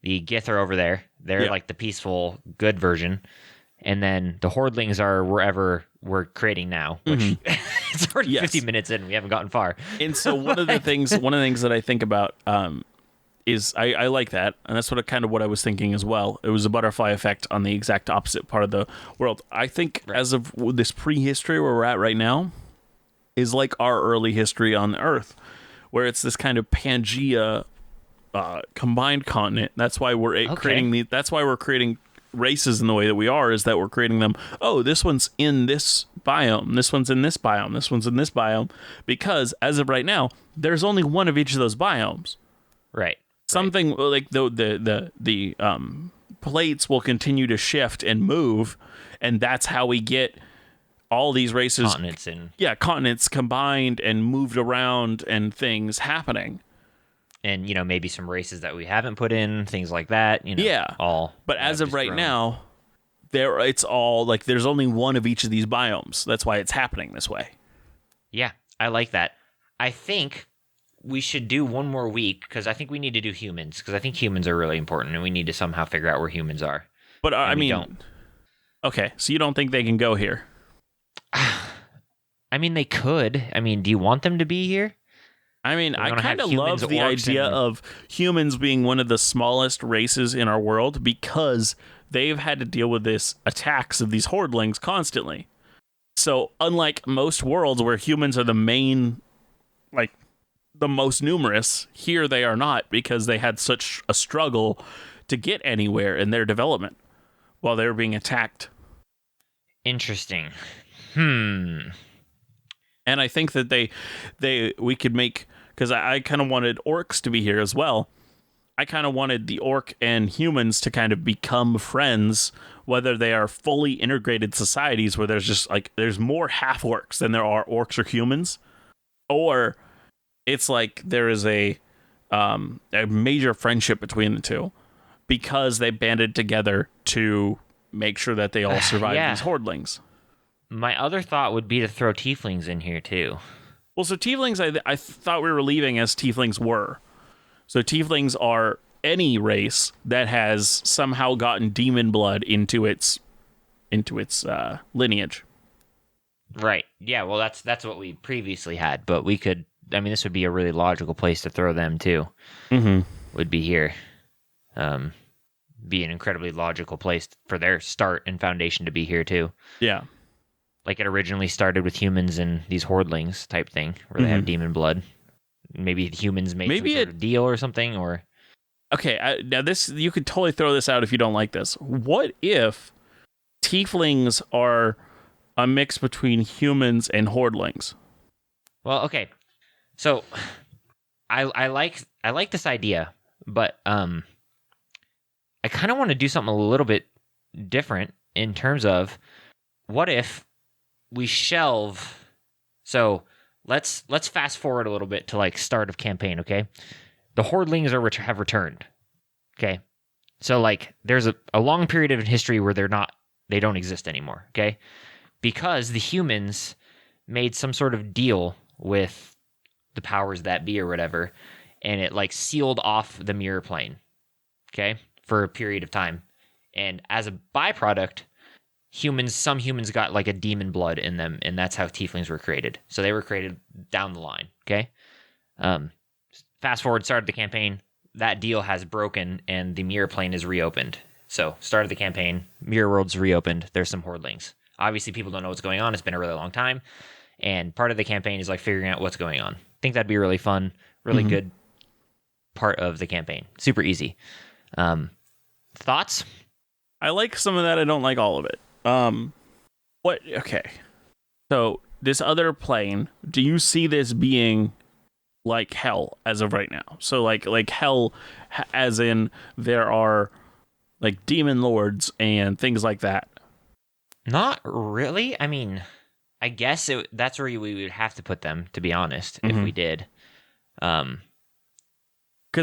the Gith are over there. They're Yeah. like the peaceful, good version. And then the hordlings are wherever we're creating now, which it's already Yes. 50 minutes in. We haven't gotten far. And so one of the things that I think about is I like that, and that's what I was thinking as well. It was a butterfly effect on the exact opposite part of the world. I think as of this prehistory where we're at right now is like our early history on Earth, where it's this kind of Pangea combined continent. That's why we're creating That's why we're creating races in the way that we are. Is that we're creating them? Oh, this one's in this biome. This one's in this biome. This one's in this biome. Because as of right now, there's only one of each of those biomes. Right. Something like the plates will continue to shift and move, and that's how we get all these races, continents combined and moved around and things happening. And maybe some races that we haven't put in, things like that. All. But as of right now, it's all like there's only one of each of these biomes. That's why it's happening this way. Yeah, I like that. I think we should do one more week because I think we need to do humans because I think humans are really important and we need to somehow figure out where humans are. But I mean, don't. Okay, so you don't think they can go here? I mean, they could. I mean, do you want them to be here? I mean, I kind of love the idea of humans being one of the smallest races in our world because they've had to deal with this attacks of these hordlings constantly. So unlike most worlds where humans are the main, like, the most numerous, here they are not because they had such a struggle to get anywhere in their development while they were being attacked. Interesting. And I think that we could make, because I kind of wanted orcs to be here as well. I kind of wanted the orc and humans to kind of become friends, whether they are fully integrated societies where there's just like there's more half orcs than there are orcs or humans, or it's like there is a major friendship between the two because they banded together to make sure that they all survive these hordlings. My other thought would be to throw tieflings in here too. Well, so tieflings, I thought we were leaving as tieflings were. So tieflings are any race that has somehow gotten demon blood into its lineage. Right. Yeah. Well, that's what we previously had, but we could. I mean, this would be a really logical place to throw them too. Would be here. Be an incredibly logical place for their start and foundation to be here too. Yeah. Like it originally started with humans and these hordlings type thing, where they have demon blood. Maybe humans made some sort of deal or something, or... Okay, now this, you could totally throw this out if you don't like this. What if tieflings are a mix between humans and hordlings? Well, okay. So, I like this idea, but I kind of want to do something a little bit different in terms of what if we shelve. So let's fast forward a little bit to like start of campaign. Okay, the hordlings have returned. Okay, so like there's a long period of history where they don't exist anymore. Okay, because the humans made some sort of deal with the powers that be or whatever, and it like sealed off the mirror plane. Okay, for a period of time, and as a byproduct, some humans got like a demon blood in them, and that's how tieflings were created. So they were created down the line. Okay. Fast forward, started the campaign. That deal has broken, and the mirror plane is reopened. So started the campaign, mirror world's reopened. There's some hordlings. Obviously, people don't know what's going on. It's been a really long time, and part of the campaign is like figuring out what's going on. I think that'd be really fun, really good part of the campaign. Super easy. Thoughts? I like some of that. I don't like all of it. Okay. So this other plane, do you see this being like hell as of right now? So like hell as in there are like demon lords and things like that? Not really. I mean, I guess that's where we would have to put them, to be honest, if we did. Because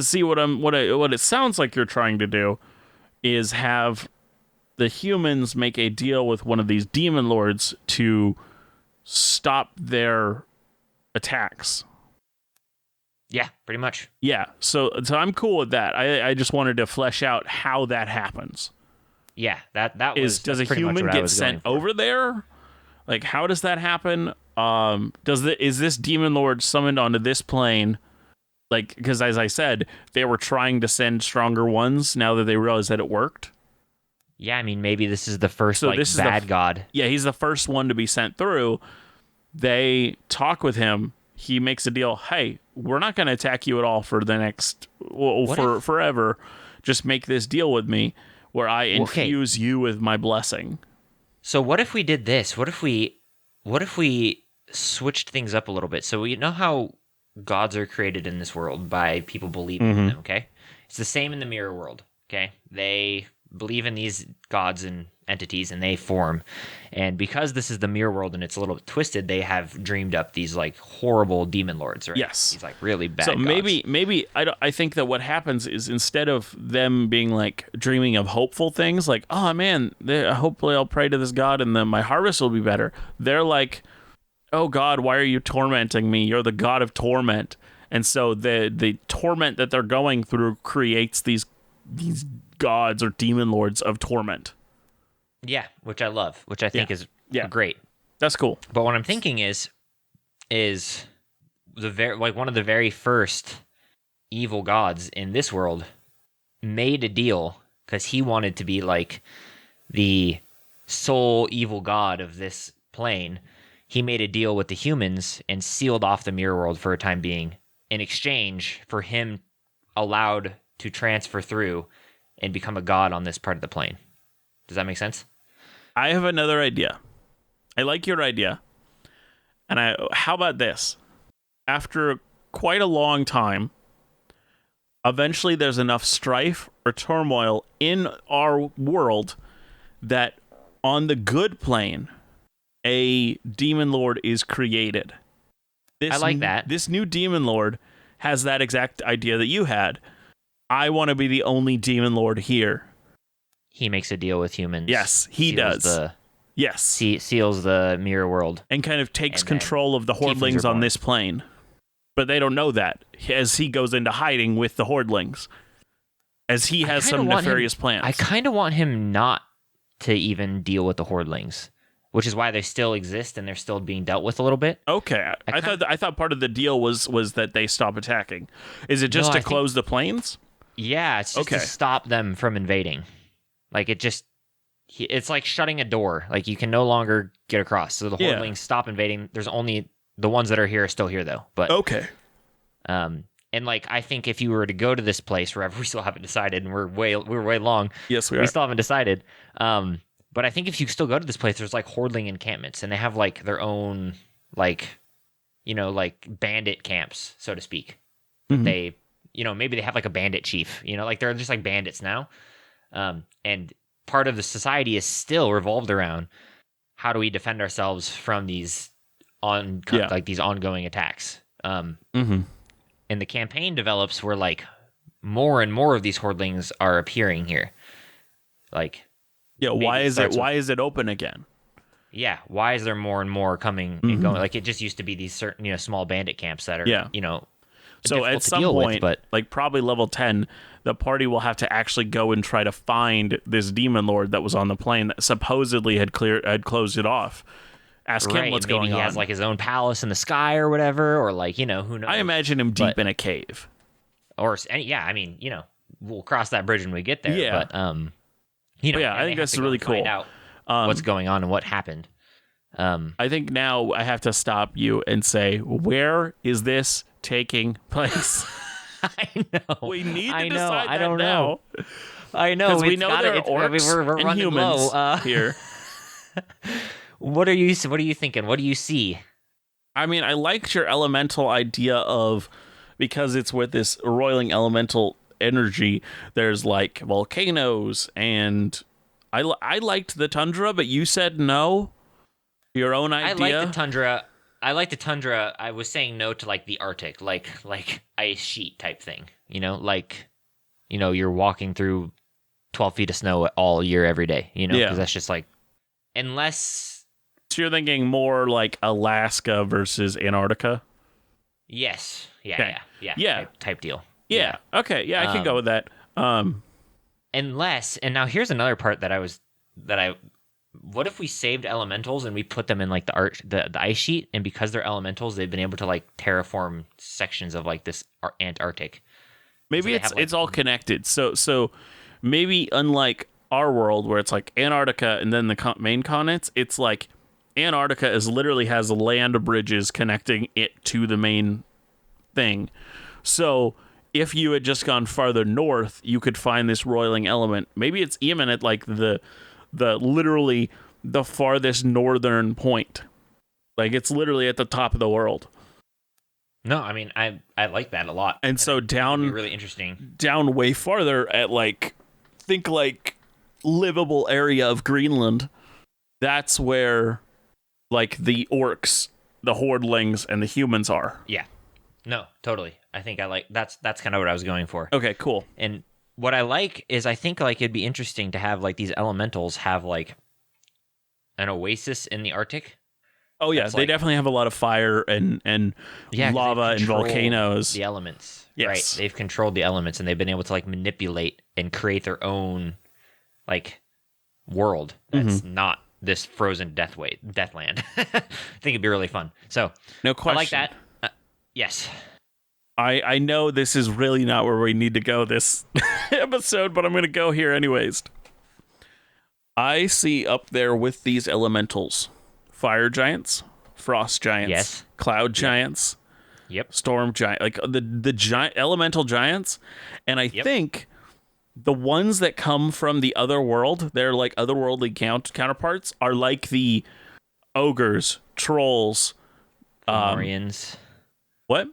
see, what it sounds like you're trying to do is have the humans make a deal with one of these demon lords to stop their attacks. Yeah, pretty much. Yeah, so I'm cool with that. I just wanted to flesh out how that happens. Yeah, does a human get sent over there? Like, how does that happen? Is this demon lord summoned onto this plane? Like, because as I said, they were trying to send stronger ones now that they realized that it worked. Yeah, I mean, maybe this is the first bad god. Yeah, he's the first one to be sent through. They talk with him. He makes a deal. Hey, we're not going to attack you at all for the next forever. Just make this deal with me where I infuse you with my blessing. So what if we did this? What if we switched things up a little bit? So you know how gods are created in this world by people believing in them, okay? It's the same in the mirror world, okay? They believe in these gods and entities and they form. And because this is the mirror world and it's a little bit twisted, they have dreamed up these like horrible demon lords, right? Yes. These like really bad So gods. maybe I think that what happens is instead of them being like dreaming of hopeful things like, oh man, hopefully I'll pray to this god and then my harvest will be better. They're like, oh God, why are you tormenting me? You're the god of torment. And so the torment that they're going through creates these gods or demon lords of torment. Yeah, which I love, which I think is great. That's cool. But what I'm thinking is one of the very first evil gods in this world made a deal because he wanted to be like the sole evil god of this plane. He made a deal with the humans and sealed off the mirror world for a time being in exchange for him allowed to transfer through and become a god on this part of the plane. Does that make sense? I have another idea. I like your idea. And how about this? After quite a long time, eventually there's enough strife or turmoil in our world that on the good plane, a demon lord is created. I like that. This new demon lord has that exact idea that you had. I want to be the only demon lord here. He makes a deal with humans. Yes, he does. Yes. Seals the mirror world. And kind of takes control of the hordlings on this plane. But they don't know that as he goes into hiding with the hordlings. As he has some nefarious plans. I kind of want him not to even deal with the hordlings, which is why they still exist and they're still being dealt with a little bit. Okay. I thought part of the deal was that they stop attacking. Is it just to close the planes? Yeah, it's just to stop them from invading. Like it's like shutting a door. Like you can no longer get across. So the hordlings stop invading. There's only the ones that are here are still here though. But okay. And like I think if you were to go to this place, wherever we still haven't decided, and we're way long. Yes, we are. We still haven't decided. But I think if you still go to this place, there's like hordling encampments, and they have like their own like bandit camps, so to speak. Mm-hmm. They maybe they have like a bandit chief. Like they're just like bandits now. And part of the society is still revolved around how do we defend ourselves from these these ongoing attacks. And the campaign develops where like more and more of these hordlings are appearing here. Like, why is it open again? Yeah, why is there more and more coming and going? Like it just used to be these certain so small bandit camps that are So at some point, like probably level 10, the party will have to actually go and try to find this demon lord that was on the plane that supposedly had closed it off. Ask him what's going on. Maybe he has like his own palace in the sky or whatever, or like who knows? I imagine him deep in a cave. Or we'll cross that bridge when we get there. Yeah, but I think that's really cool. Find out what's going on and what happened. I think now I have to stop you and say, where is this taking place? I know. We need to decide that don't now. know. I know. Because we know there are orcs we're and humans here. What are you thinking? What do you see? I mean, I liked your elemental idea of, because it's with this roiling elemental energy. There's like volcanoes, and I liked the tundra, but you said no. Your own idea. I like the tundra. I was saying no to like the Arctic, like ice sheet type thing. You're walking through 12 feet of snow all year, every day. Because that's just like, unless. So you're thinking more like Alaska versus Antarctica. Yes. Okay. Yeah. Type deal. Yeah. Okay. Yeah, I can go with that. Unless, and now here's another part what if we saved elementals and we put them in like the ice sheet, and because they're elementals, they've been able to like terraform sections of like this Antarctic. Maybe so it's all connected. So maybe unlike our world where it's like Antarctica and then the main continents, it's like Antarctica literally has land bridges connecting it to the main thing. So if you had just gone farther north, you could find this roiling element. Maybe it's even at like the literally the farthest northern point. Like it's literally at the top of the world. No, I mean I like that a lot. And so down, be really interesting. Down way farther at like livable area of Greenland. That's where like the orcs, the hordelings, and the humans are. Yeah. No, totally. I think I like that's kind of what I was going for. Okay, cool. And what I like is I think like it'd be interesting to have like these elementals have like an oasis in the Arctic. Oh yeah, they definitely have a lot of fire and lava and volcanoes. The elements. Yes. Right. They've controlled the elements, and they've been able to like manipulate and create their own like world that's not this frozen deathland. I think it'd be really fun. So no question. I like that. Yes. I know this is really not where we need to go this episode, but I'm going to go here anyways. I see up there with these elementals, fire giants, frost giants, cloud giants, storm giant, like the giant elemental giants, and I think the ones that come from the other world, they're like otherworldly counterparts, are like the ogres, trolls, Fomorians. What?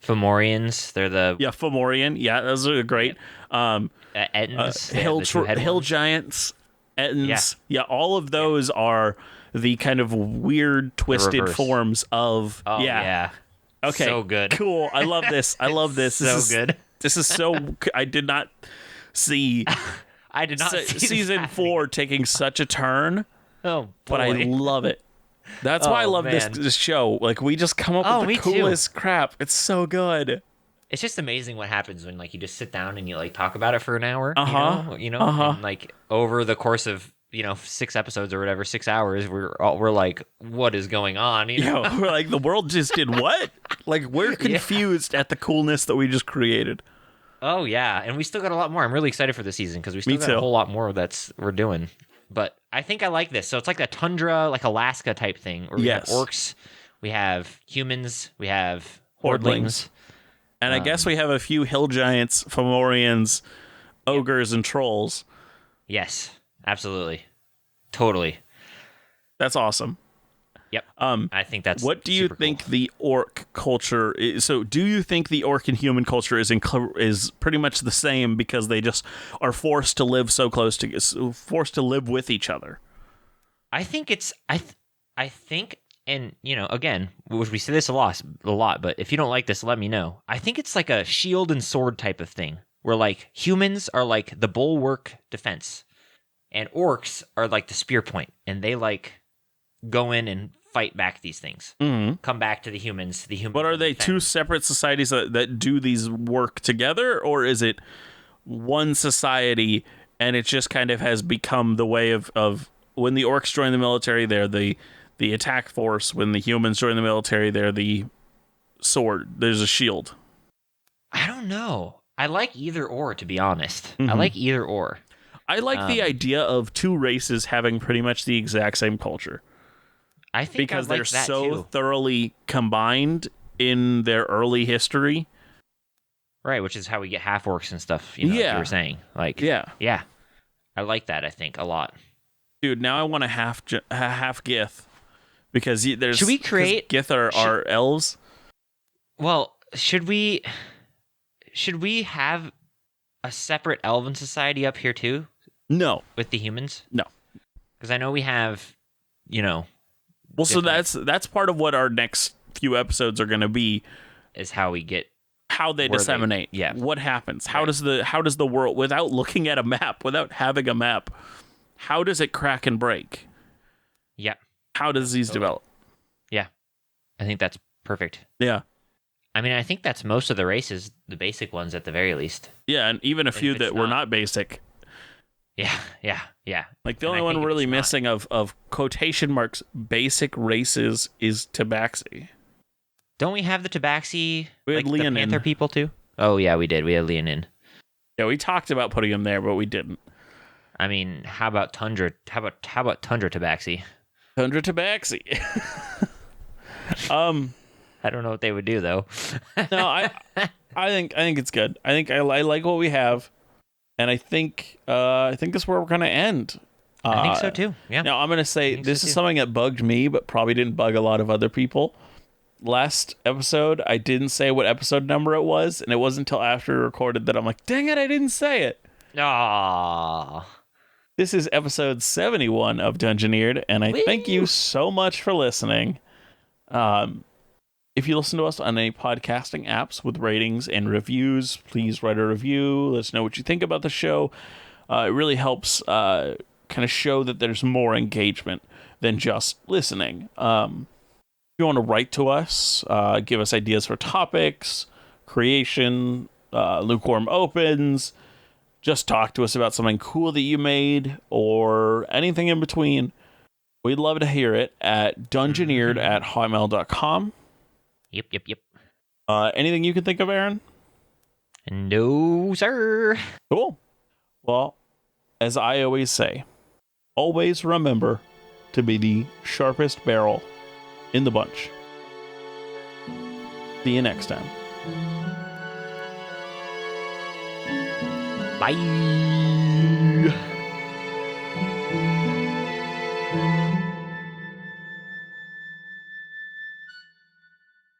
Fomorians. They're the Fomorian. Yeah, those are great. Ettins, hill giants, Ettins. Yeah, all of those are the kind of weird, twisted forms of. Oh, yeah. Okay. So good. Cool. I love this. I love this. Good. This is so. I did not see. I did not see season 4 taking such a turn. Oh, boy. But I love it. That's why I love this show. Like, we just come up with the coolest crap. It's so good. It's just amazing what happens when like you just sit down and you like talk about it for an hour. And like over the course of 6 episodes or whatever, 6 hours, we're like, what is going on? We're like, the world just did what? Like, we're confused at the coolness that we just created. Oh yeah, and we still got a lot more. I'm really excited for the season because we still got a whole lot more we're doing. But I think I like this. So it's like a tundra, like Alaska type thing. Where we have orcs, we have humans, we have hordelings. And I guess we have a few hill giants, Fomorians, ogres, and trolls. Yes, absolutely. Totally. That's awesome. Yep. I think that's what do you think the orc culture is? So do you think the orc and human culture is pretty much the same because they just are forced to live so close to forced to live with each other? I think it's I think, and again, we say this a lot, but if you don't like this, let me know. I think it's like a shield and sword type of thing where like humans are like the bulwark defense and orcs are like the spear point, and they like go in and fight back these things. Come back to the humans. But are they two separate societies that do these work together, or is it one society and it just kind of has become the way of when the orcs join the military, they're the attack force. When the humans join the military, they're the sword. There's a shield. I don't know. I like either or, to be honest. I like either or. I like the idea of two races having pretty much the exact same culture. I think because they're so thoroughly combined in their early history. Right, which is how we get half orcs and stuff, like you were saying. Like, yeah. I like that, I think, a lot. Dude, now I want a half Gith. Because there's... Should we create... Gith are elves? Well, should we have a separate elven society up here too No, with the humans? no. Because I know we have, Well, so different- that's part of what our next few episodes are going to be. is how we get. How they Where they- disseminate. yeah. What happens? How Right. does the world, without looking at a map, without having a map, how does it crack and break? Yeah, How does these develop? yeah. I think that's perfect. Yeah. I mean, I think that's most of the races, the basic ones at the very least. Yeah, and even a few it's that were not- not basic. Yeah, yeah. Like the And only I one think if really it's not- missing of quotation marks basic races is Tabaxi. Don't we have the Tabaxi? We had the Leonin. Panther people too. Oh yeah, we did. We had Leonin. Yeah, we talked about putting him there, but we didn't. I mean, how about Tundra? How about Tundra Tabaxi? Tundra Tabaxi. I don't know what they would do though. No, I think it's good. I think I like what we have, and I think that's where we're gonna end. I think so too. Yeah. Now I'm gonna say think this so is too. something that bugged me, but probably didn't bug a lot of other people. Last episode, I didn't say what episode number it was, and it wasn't until after we recorded that I'm like, dang it, I didn't say it. Aww. This is episode 71 of Dungeoneered, and I thank you Woo! so much for listening. If you listen to us on any podcasting apps with ratings and reviews, please write a review. Let us know what you think about the show. It really helps kind of show that there's more engagement than just listening. If you want to write to us, give us ideas for topics, creation, lukewarm opens, just talk to us about something cool that you made or anything in between. We'd love to hear it at dungeoneered@hotmail.com. Yep. Anything you can think of, Aaron? No, sir. Cool. Well, as I always say, always remember to be the sharpest barrel in the bunch. See you next time. Bye.